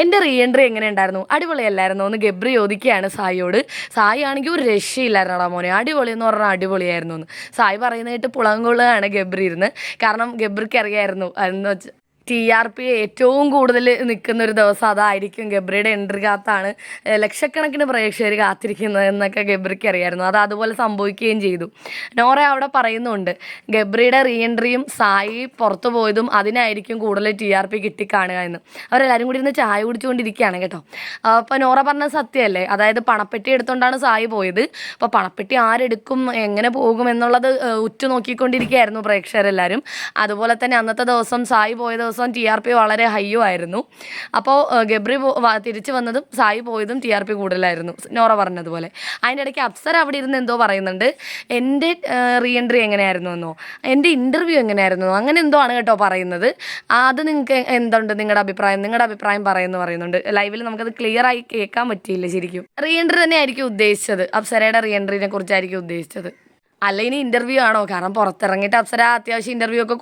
എൻ്റെ re entry എങ്ങനെ ഉണ്ടായിരുന്നു, അടിപൊളിയല്ലായിരുന്നോ എന്ന് ഗബ്രി ചോദിക്കുകയാണ് സായിയോട്. സായി ആണെങ്കിൽ ഒരു രക്ഷയില്ലായിരുന്നടാ മോനെ, അടിപൊളി എന്ന് പറഞ്ഞാൽ അടിപൊളിയായിരുന്നു എന്ന്. സായി പറയുന്നതായിട്ട് പുളങ്കൊള്ളുകയാണ് ഗബ്രി ഇരുന്ന്. കാരണം ഗബ്രിക്ക് അറിയായിരുന്നു എന്ന് വെച്ച് TRP ഏറ്റവും കൂടുതൽ നിൽക്കുന്ന ഒരു ദിവസം അതായിരിക്കും, ഗബ്രിയുടെ എൻട്രിക്കകത്താണ് ലക്ഷക്കണക്കിന് പ്രേക്ഷകർ കാത്തിരിക്കുന്നത് എന്നൊക്കെ ഗബ്രിക്ക് അറിയായിരുന്നു. അത് അതുപോലെ സംഭവിക്കുകയും ചെയ്തു. നോറ അവിടെ പറയുന്നുണ്ട് ഗബ്രിയുടെ റീ എൻട്രിയും സായി പുറത്തു പോയതും അതിനായിരിക്കും കൂടുതൽ TRP കിട്ടിക്കാണുക എന്ന്. അവരെല്ലാവരും കൂടി ഇരുന്ന് ചായ കുടിച്ചുകൊണ്ടിരിക്കുകയാണ് കേട്ടോ. അപ്പോൾ നോറ പറഞ്ഞത് സത്യമല്ലേ, അതായത് പണപ്പെട്ടി എടുത്തുകൊണ്ടാണ് സായി പോയത്. അപ്പോൾ പണപ്പെട്ടി ആരെടുക്കും, എങ്ങനെ പോകും എന്നുള്ളത് ഉറ്റുനോക്കിക്കൊണ്ടിരിക്കുകയായിരുന്നു പ്രേക്ഷകരെല്ലാവരും. അതുപോലെ തന്നെ അന്നത്തെ ദിവസം സായി പോയ ദിവസം TRP വളരെ ഹൈയോ ആയിരുന്നു. അപ്പോൾ ഗബ്രി തിരിച്ചു വന്നതും സായി പോയതും TRP കൂടുതലായിരുന്നു, നോറ പറഞ്ഞതുപോലെ. അതിൻ്റെ ഇടയ്ക്ക് അപ്സര അവിടെ ഇരുന്ന് എന്തോ പറയുന്നുണ്ട്, എൻ്റെ റീ എൻട്രി എങ്ങനെയായിരുന്നു എന്നോ എൻ്റെ ഇൻ്റർവ്യൂ എങ്ങനെയായിരുന്നു അങ്ങനെ എന്തോ ആണ് കേട്ടോ പറയുന്നത്. അത് നിങ്ങൾക്ക് എന്തുണ്ട് നിങ്ങളുടെ അഭിപ്രായം പറയുന്നുണ്ട്. ലൈവിൽ നമുക്കത് ക്ലിയർ ആയി കേൾക്കാൻ പറ്റിയില്ല ശരിക്കും. റീ എൻട്രി തന്നെ ആയിരിക്കും ഉദ്ദേശിച്ചത്, അപ്സരയുടെ റീ എൻട്രിനെ കുറിച്ചായിരിക്കും ഉദ്ദേശിച്ചത്. അല്ല ഇനി ഇൻ്റർവ്യൂ ആണോ? കാരണം പുറത്തിറങ്ങിയിട്ട് അപ്സര അത്യാവശ്യം ഇൻ്റർവ്യൂ ഒക്കെ